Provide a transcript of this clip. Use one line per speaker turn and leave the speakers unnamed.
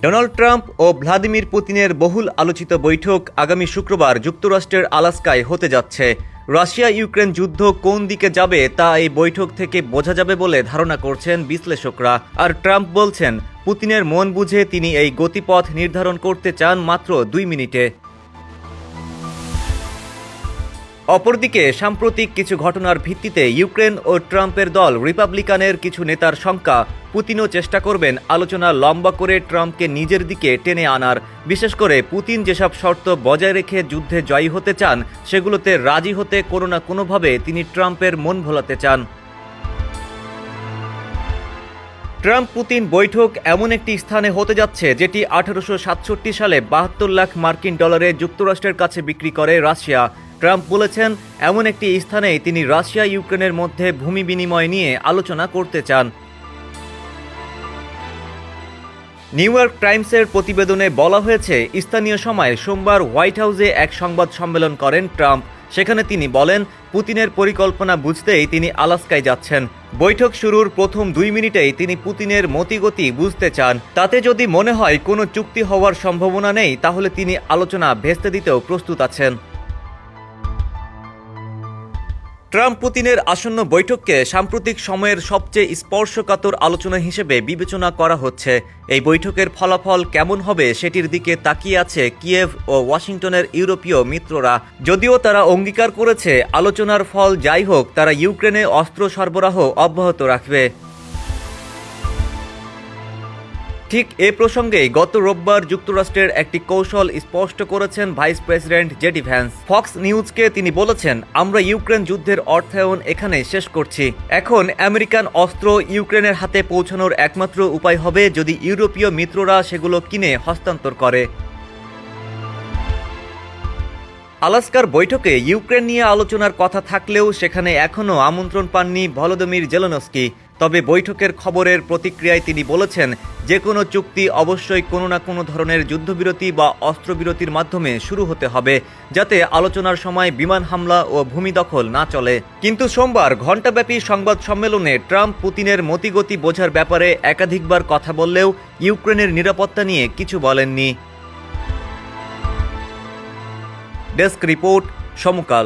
Donald Trump ও Vladimir পুতিনের বহুল আলোচিত বৈঠক আগামী শুক্রবার যুক্তরাষ্ট্রের আলাস্কায় হতে যাচ্ছে। রাশিয়া ইউক্রেন যুদ্ধ কোন দিকে যাবে তা এই বৈঠক থেকে বোঝা যাবে বলে ধারণা করছেন বিশ্লেষকরা। আর ট্রাম্প বলছেন, পুতিনের মন বুঝে তিনি এই গতিপথ নির্ধারণ করতে চান মাত্র 2 মিনিটে। অপরদিকে সাম্প্রতিক কিছু ঘটনার ভিত্তিতে ইউক্রেন ও ট্রাম্পের দল রিপাবলিকানের কিছু নেতার শঙ্কা, পুতিনও চেষ্টা করবেন আলোচনা লম্বা করে ট্রাম্পকে নিজের দিকে টেনে আনার। বিশেষ করে পুতিন যেসব শর্ত বজায় রেখে যুদ্ধে জয়ী হতে চান সেগুলোতে রাজি হতে কোনো না কোনোভাবে তিনি ট্রাম্পের মন ভোলাতে চান। ট্রাম্প পুতিন বৈঠক এমন একটি স্থানে হতে যাচ্ছে যেটি 1867 সালে 72 লাখ মার্কিন ডলারে যুক্তরাষ্ট্রের কাছে বিক্রি করে রাশিয়া। ট্রাম্প বলেছেন, এমন একটি স্থানেই তিনি রাশিয়া ইউক্রেনের মধ্যে ভূমি বিনিময় নিয়ে আলোচনা করতে চান। নিউ ইয়র্ক টাইমসের প্রতিবেদনে বলা হয়েছে, স্থানীয় সময় সোমবার হোয়াইট হাউসে এক সংবাদ সম্মেলন করেন ট্রাম্প। সেখানে তিনি বলেন, পুতিনের পরিকল্পনা বুঝতেই তিনি আলাস্কায় যাচ্ছেন। বৈঠক শুরুর প্রথম 2 মিনিটেই তিনি পুতিনের মতিগতি বুঝতে চান। তাতে যদি মনে হয় কোনো চুক্তি হওয়ার সম্ভাবনা নেই, তাহলে তিনি আলোচনা ভেস্তে দিতেও প্রস্তুত আছেন। ট্রাম্প পুতিনের আসন্ন বৈঠককে সাম্প্রতিক সময়ের সবচেয়ে স্পর্শকাতর আলোচনা হিসেবে বিবেচনা করা হচ্ছে। এই বৈঠকের ফলাফল কেমন হবে সেটির দিকে তাকিয়ে আছে কিয়েভ ও ওয়াশিংটনের ইউরোপীয় মিত্ররা। যদিও তারা অঙ্গীকার করেছে, আলোচনার ফল যাই হোক, তারা ইউক্রেনে অস্ত্র সরবরাহ অব্যাহত রাখবে। ঠিক এ প্রসঙ্গেই গত রোববার যুক্তরাষ্ট্রের একটি কৌশল স্পষ্ট করেছেন vice president JD Vance. Fox নিউজকে তিনি বলেছেন, আমরা ইউক্রেন যুদ্ধের অর্থায়ন এখানে শেষ করছি। এখন আমেরিকান অস্ত্র ইউক্রেনের হাতে পৌঁছানোর একমাত্র উপায় হবে যদি ইউরোপীয় মিত্ররা সেগুলো কিনে হস্তান্তর করে। আলাস্কার বৈঠকে ইউক্রেন নিয়ে আলোচনার কথা থাকলেও সেখানে এখনও আমন্ত্রণ পাননি ভলোদিমির জেলেনস্কি। তবে বৈঠকের খবরের প্রতিক্রিয়ায় তিনি বলেছেন, যে কোনো চুক্তি অবশ্যই কোনো না কোনো ধরনের যুদ্ধবিরতি বা অস্ত্রবিরতির মাধ্যমে শুরু হতে হবে, যাতে আলোচনার সময় বিমান হামলা ও ভূমি দখল না চলে। কিন্তু সোমবার ঘণ্টাব্যাপী সংবাদ সম্মেলনে ট্রাম্প পুতিনের মতিগতি বোঝার ব্যাপারে একাধিকবার কথা বললেও ইউক্রেনের নিরাপত্তা নিয়ে কিছু বলেননি। ডেস্ক রিপোর্ট, সমকাল।